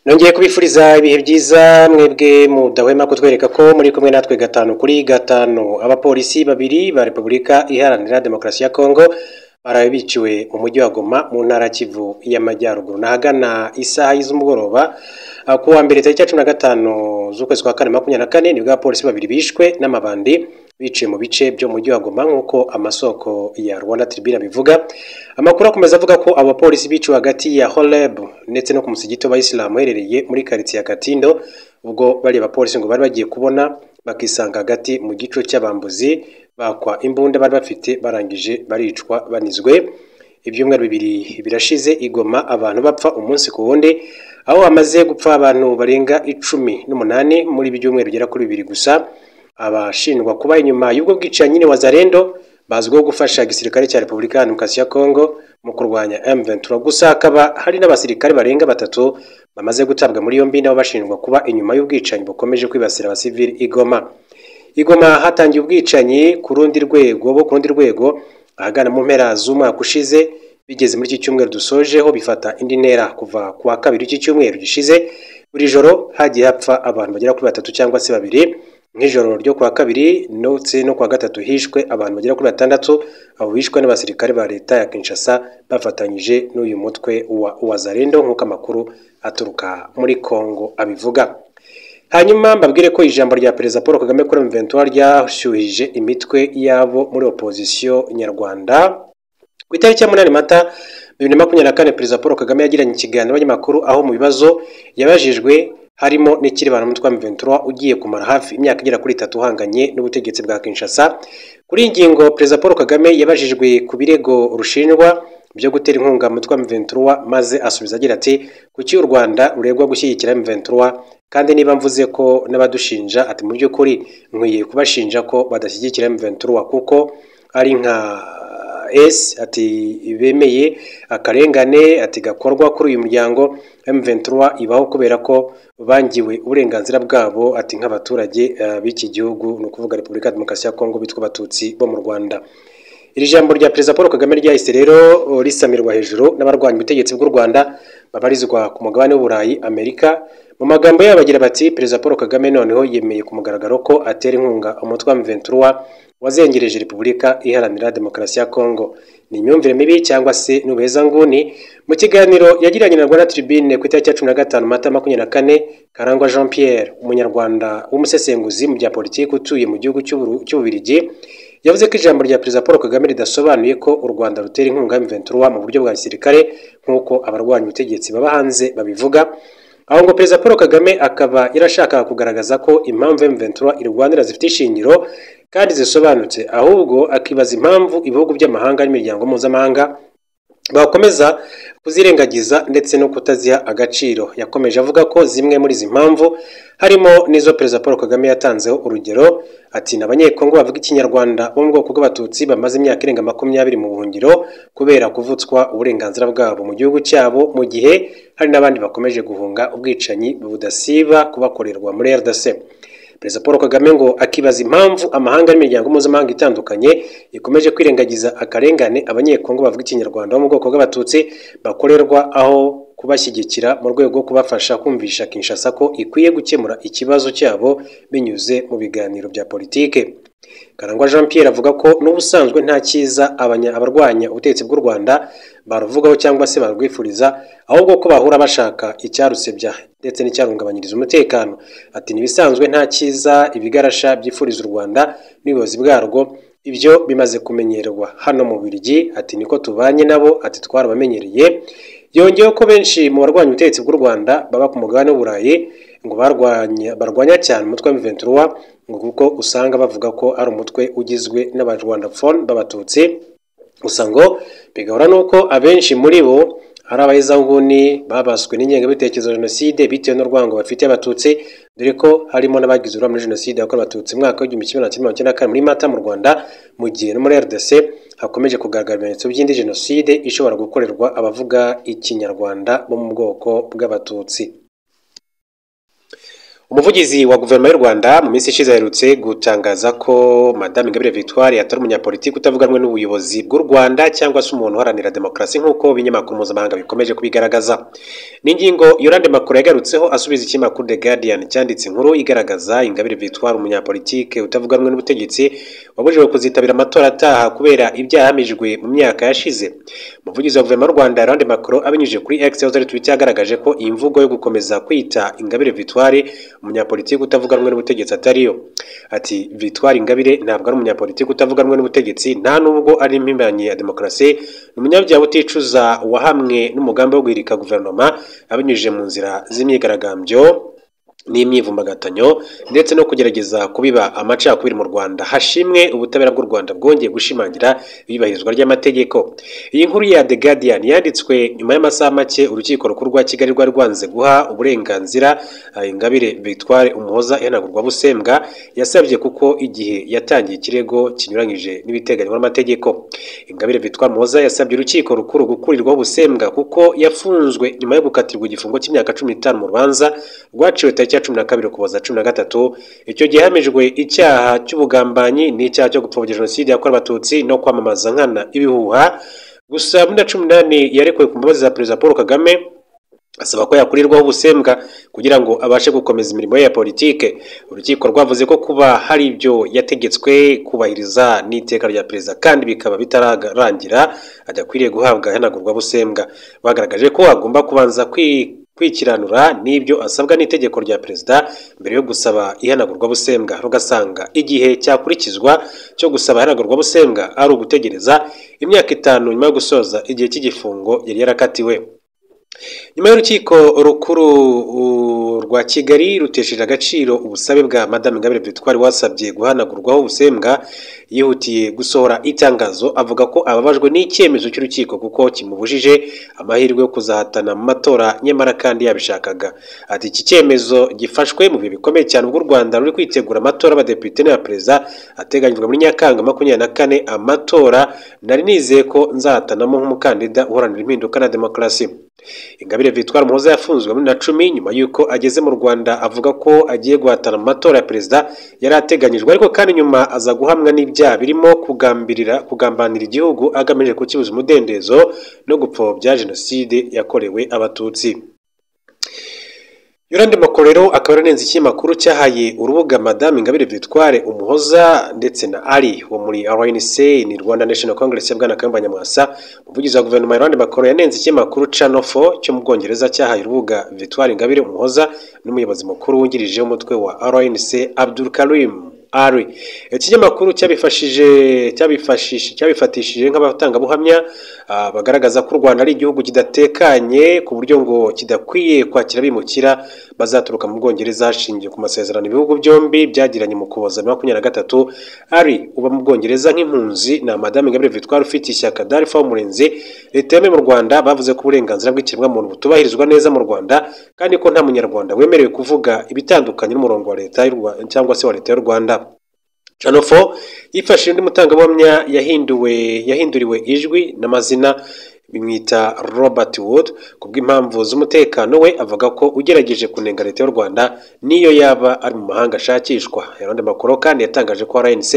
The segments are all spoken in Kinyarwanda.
Nongeye kubifuriza ibihe byiza mwebwe mudahwema kutwereka ko muri kumwe natwe gatanu kuri gatanu. Abapolisi babiri ba Repubulika Iharanira Demokarasi ya Kongo baraye biciwe mu mujyi wa Goma mu ntara Kivu y'Amajyaruguru nahagana isaha y'izumugoroba ku wa mbere tariki 15 z'ukwezi kwa 2024 nibwo abapolisi babiri bishwe n'amabandi biciye mu bice byo mu mujyi wa Goma nk'uko amasoko ya Rwanda Tribune bivuga. Amakuru akomeza avuga ko abapolisi biciwe hagati ya Horeb ndetse no ku musigiti w'Abayisilamu uherereye muri quartier ya Katindo, ubwo bari abapolisi ngo bari bagiye kubona bakisanga hagati mu gico cy'abambuzi bakwa imbunda bari bafite barangije baricwa banizwe. Ibyumweru bibiri birashize igoma abantu bapfa umunsi ku wundi, aho amaze gupfa abantu barenga 18 muri byumweru bigera kuri bibiri gusa. Abashinjwa kuba inyuma y'ubwo bwicanyi ni Wazalendo bazwiho gufasha igisirikare cya Repubulika ya Demokarasi ya Kongo mu kurwanya M23, gusa akaba hari n'abasirikare barenga 3 bamaze gutabwa muri yombi nabo bashinjwa kuba inyuma y'ubwicanyi bukomeje kwibasira abasivili Igoma hatangiye ubwicanyi ku rundi rwego ahagana mu mpera z'umwaka ushize. Bigeze muri iki cyumweru dusojeho bifata indi ntera kuva ku wa kabiri iki cyumweru gishize. Buri joro hagiye hapfa abantu bagera kuri 3 cyangwa se 2. Nk'ijoro ryo kwa kabiri ndetse no kwa gatatu hishwe abantu bagera kuri 6, abo bishwe n'abasirikare ba leta ya Kinshasa bafatanyije n'uyu mutwe wa Wazalendo nk'uko amakuru aturuka muri Kongo abivuga. Hanyuma mbabwire ko ijambo rya Perezida Paul Kagame kuri M23 ryashyuhije imitwe yabo muri opposition nyarwanda. Ku itariki ya 8 Mata 2024 Perezida Paul Kagame yagiranye ikiganiro n'abanyamakuru aho mu bibazo yabajijwe harimo n'ikirebana n'umutwe wa M23 ugiye kumara hafi imyaka igera kuri 3 uhanganye n'ubutegetsi bwa Kinshasa. Kuri ingingo Perezida Paul Kagame yabajijwe ku birego rushinjwa byo gutera inkunga umutwe wa M23 maze asubiza agira ati kuki u Rwanda ruregwa gushyigikira M23 kandi niba mvuze ko n'abadushinja ati mu by'ukuri nkwiye kubashinja ko badashyigikira M23 kuko ari nka ati bemeye akarengane ati gakorwa kuri uyu muryango. M23 ibaho kubera ko bangiwe uburenganzira bwabo ati nk'abaturage b'iki gihugu no kuvuga Repubulika ya Demokarasi ya Kongo bitwa Abatutsi bo mu Rwanda. Iri jambo rya Perezida Paul Kagame ryahise rero risamirwa hejuru n'abarwanya ubutegetsi bw'u Rwanda babarizwa ku mugabane w'Uburayi Amerika. Mu magambo yabo bagira bati Perezida Paul Kagame noneho yemeye ku mugaragaro ko atera inkunga umutwe wa M23 wazengereje Repubulika Iharanira Demokarasi ya Kongo. Ni imyumvire mibi cyangwa se n'ubeza nguni. Mu kiganiro yagiranye na Rwanda Tribune ku itariki ya 15 Mata 2024, Karangwa Jean Pierre, umunyarwanda w'umusesenguzi mu bya politiki utuye mu gihugu cy'Ububirigi, yavuze ko ijambo rya Perezida Paul Kagame ridasobanuye ko u Rwanda rutera inkunga M23 mu buryo bwa gisirikare nk'uko abarwanya ubutegetsi baba hanze babivuga. Aho ngo Perezida Paul Kagame akaba irashaka kugaragaza ko impamvu M23 irwanira zifite ishingiro kandi zisobanutse, ahubwo akibaza impamvu ibihugu by'amahanga n'imiryango mpuzamahanga bakomeza kuzirengagiza ndetse no kutaziha agaciro. Yakomeje avuga ko zimwe muri izi mpamvu harimo nizo Perezida Paul Kagame yatanzeho urugero ati n'abanyekongo bavuga ikinyarwanda bo mu bwoko bw'abatutsi bamaze imyaka irenga 20 mu buhungiro kubera kuvutswa uburenganzira bwabo mu gihugu cyabo, mu gihe hari n'abandi bakomeje guhunga ubwicanyi budasiba kubakorerwa muri RDC. Perezida Paul Kagame ngo akibaza impamvu amahanga n'imiryango mpuzamahanga itandukanye ikomeje kwirengagiza akarengane abanyekongo bavuga ikinyarwanda bo mu bwoko bw'abatutsi bakorerwa, aho kubashyigikira mu rwego rwo kubafasha kumvisha Kinshasa ko ikwiye gukemura ikibazo cyabo binyuze mu biganiro bya politike. Karangwa Jean Pierre avuga ko n'ubusanzwe nta cyiza abarwanya ubutegetsi bw'u Rwanda baruvugaho cyangwa se barwifuriza, ahubwo ko bahura bashaka icyarusebya ndetse n'icyarungabanyiriza umutekano. Ati nibisanzwe nta cyiza ibigarasha byifuriza u Rwanda n'ubuyobozi bwarwo, ibyo bimaze kumenyerwa hano mu Bubiligi. Ati niko tubanye nabo, ati twarabamenyereye. Yongeyeho ko benshi mu barwanya ubutegetsi bw'u Rwanda baba ku mugabane w'Uburayi ngo barwanya cyane umutwe wa M23 ngo kuko usanga bavuga ko ari umutwe ugizwe n'abarwandaphone b'abatutsi. Gusa ngo bigahora nuko abenshi muri bo hari abayizanguni babaswe n'ingengabitekerezo ya Jenoside bitewe n'urwango bafite abatutsi, dore ko harimo n'abagize uruhare muri Jenoside yakorewe abatutsi mu mwaka wa 1994 muri Mata mu Rwanda, mu gihe no muri RDC hakomeje kugaragara ibimenyetso by'indi Jenoside ishobora gukorerwa abavuga ikinyarwanda bo mu bwoko bw'abatutsi. Umuvugizi wa guverinoma y'u Rwanda mu minsi ishize aherutse gutangaza ko Madame Ingabire Victoire atari umunyapolitiki utavuganwe n'ubuyobozi bw'u Rwanda cyangwa se umuntu uharanira demokarasi nk'uko ibinyamakuru mpuzamahanga bikomeje kubigaragaza. Ni ingingo Yolande Makuru yagarutseho asubiza ikinyamakuru The Guardian cyanditse inkuru igaragaza Ingabire Victoire umunyapolitiki utavuganwe n'ubutegetsi wabujijwe kuzitabira amatora ataha kubera ibyaha yahamijwe mu myaka yashize. Umuvugizi wa guverinoma y'u Rwanda Yolande Makuru abinyujije kuri X yahoze ari Twitter yagaragaje ko iyi mvugo yo gukomeza kwita Ingabire Victoire umunyapolitiki utavuganwe n'ubutegetsi atariyo. Ati Victoire Ingabire ntabwo ari umunyapolitiki utavuganwe n'ubutegetsi, nta nubwo ari impirimbanyi ya demokarasi, ni umunyabyaha uticuza wahamwe n'umugambi wo guhirika guverinoma abinyujije mu nzira z'imyigaragambyo n'imyivumbagatanyo ndetse no kugerageza kubiba amacakubiri mu Rwanda. Hashimwe ubutabera bw'u Rwanda bwongeye gushimangira iyubahirizwa ry'amategeko. Iyi nkuru ya The Guardian yanditswe nyuma y'amasaha make urukiko rukuru rwa Kigali rwari rwanze guha uburenganzira Ingabire Victoire Umuhoza ihanagurwa busembwa yasabye kuko igihe yatangiye ikirego kinyuranyije n'ibiteganywa n'amategeko. Ingabire Victoire Umuhoza yasabye urukiko rukuru gukurirwaho busembwa kuko yafunzwe nyuma yo gukatirwa igifungo cy'imyaka 15 mu rubanza rwaciwe tariki 12 Ukuboza 13. Icyo gihe hamijwe icyaha cy'ubugambanyi n'icyaha cyo gupfobya jenoside yakorewe abatutsi no kwamamaza nkana ibihuha. Gusa muri 2018 yarekuwe ku mbabazi za Perezida Paul Kagame asaba ko yakurirwaho ubusembwa kugira ngo abashe gukomeza imirimo ye ya politike. Urukiko rwavuze ko kuba hari ibyo yategetswe kubahiriza n'iteka rya perezida kandi bikaba bitararangira adakwiriye guhabwa ihanagurwa busembwa. Bagaragaje ko agomba kubanza kwikiranura n'ibyo asabwa n'itegeko rya perezida mbere yo gusaba ihanagurwa busembwa, rugasanga igihe cyakurikizwa cyo gusaba ihanagurwa busembwa ari ugutegereza imyaka 5 nyuma yo gusoza igihe cy'igifungo yari yarakatiwe. Nyuma y'urukiko rukuru rwa Kigali rutesheje agaciro ubusabe bwa Madame Ingabire Victoire wasabye guhanagurwaho ubusembwa, yihutiye gusohora itangazo avuga ko ababajwe n'icyemezo cy'urukiko kuko kimubujije amahirwe yo kuzahatana mu matora nyamara kandi yabishakaga. Ati iki cyemezo gifashwe mu bihe bikomeye cyane ubwo u Rwanda ruri kwitegura amatora y'abadepite n'aya perezida ateganyijwe muri Nyakanga 24. Amatora nari nizeye ko nzahatanamo nk'umukandida uharanira impinduka na demokarasi. Ingabire Victoire Umuhoza yafunzwe muri 2010 nyuma y'uko ageze mu Rwanda avuga ko agiye guhatana mu matora ya perezida yari ateganyijwe, ariko kandi nyuma aza guhamwa n'ibyaha birimo kugambanira igihugu agamije kukibuza umudendezo no gupfobya jenoside yakorewe abatutsi. Yolande Makuru rero akaba yaranenze ikinyamakuru cyahaye urubuga Madame Ingabire Victoire Umuhoza ndetse na Ali wo muri RNC ni Rwanda National Congress ya Bwana Kayumba Nyamwasa. Umuvugizi wa guverinoma Yolande Makuru yanenze ikinyamakuru Channel 4 cyo mu Bwongereza cyahaye urubuga Victoire Ingabire Umuhoza n'umuyobozi mukuru wungirije w'umutwe wa RNC Abdul Karim Ali. Ikinyamakuru cyabifatishije nk'abatangabuhamya bagaragaza ko u Rwanda ari igihugu kidatekanye ku buryo ngo kidakwiye kwakira bimukira bazaturuka mu Bwongereza hashingiye ku masezerano ibihugu byombi byagiranye mu Ukuboza 2023. Ali uba mu Bwongereza nk'impunzi na Madame Ingabire Victoire ufite ishyaka Darifa w'umurenzi leta yemewe mu Rwanda bavuze ko uburenganzira bw'ikiremwamuntu butubahirizwa neza mu Rwanda kandi ko nta munyarwanda wemerewe kuvuga ibitandukanye n'umurongo wa leta y'u Rwanda cyangwa se wa leta y'u Rwanda. Channel 4 yifashishije undi mutangabuhamya yahinduriwe ijwi n'amazina bimwita Robert Wood kubw'impamvu z'umutekano we, avuga ko ugerageje kunenga leta y'u Rwanda niyo yaba ari mu mahanga ashakishwa. Yolande Makuru kandi yatangaje ko RNC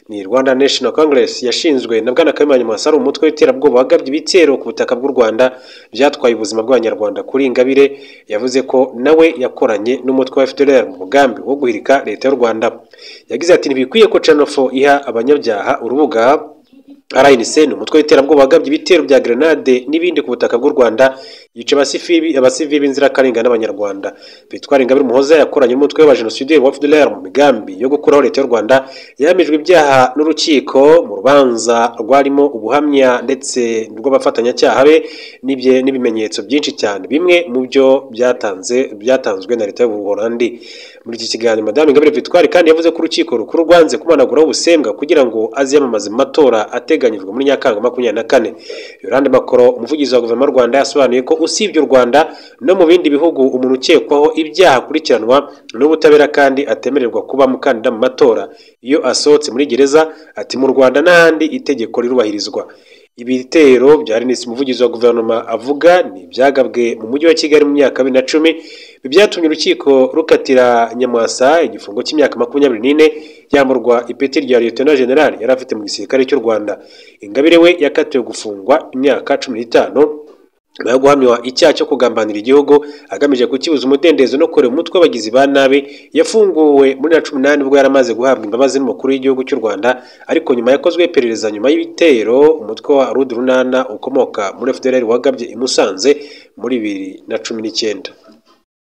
ni Rwanda National Congress yashinzwe na Bwana Kayumba Nyamwasa ari umutwe w'iterabwoba wagabye ibitero ku butaka bw'u Rwanda byatwaye ubuzima bw'abanyarwanda. Kuri Ingabire yavuze ko nawe yakoranye n'umutwe wa FDLR mu mugambi wo guhirika leta y'u Rwanda. Yagize ati ntibikwiye ko Channel 4 iha abanyabyaha urubuga. RNC ni umutwe w'iterabwoba wagabye ibitero bya grenade n'ibindi ku butaka bw'u Rwanda yica abasivili b'inzirakarengane n'abanyarwanda. Victoire Ingabire Umuhoza yakoranye n'umutwe wa jenoside wa FDLR mu migambi yo gukuraho leta y'u Rwanda. Yahamijwe ibyaha n'urukiko mu rubanza rwarimo ubuhamya ndetse rw'abafatanyacyaha be n'ibimenyetso byinshi cyane, bimwe mu byo byatanzwe na leta y'u Buholandi. Muri iki kiganiro Madame Ingabire Victoire kandi yavuze ko urukiko rukuru rwanze kumanaguraho ubusembwa kugira ngo aziyamamaze mu matora ateganyijwe muri Nyakanga 24. Yolande Makuru umuvugizi wa guverinoma y'u Rwanda yasobanuye ko usibye u Rwanda no mu bindi bihugu umuntu ukekwaho ibyaha akurikiranwa n'ubutabera kandi atemererwa kuba mukandida mu matora iyo asohotse muri gereza. Ati mu Rwanda n'ahandi itegeko rirubahirizwa. Ibitero bya Ernest umuvugizi wa guverinoma avuga ni byagabwe mu mujyi wa Kigali mu myaka 2010 byatumye urukiko rukatira Nyamwasa igifungo cy'imyaka 24 yamburwa ipeti rya Lieutenant General yari afite mu gisirikare cy'u Rwanda. Ingabire we yakatiwe gufungwa imyaka 15 yo guhamywa icyaha cyo kugambanira igihugu agamije kukibuza umudendezo no kureba umutwe w'abagizi ba nabi. Yafunguwe muri 2018 ubwo yaramaze guhabwa imbabazi n'umukuru w'igihugu cy'u Rwanda, ariko nyuma yakozwe iperereza nyuma y'ibitero umutwe wa Rud Runana ukomoka muri FDLR wagabye i Musanze muri 2019.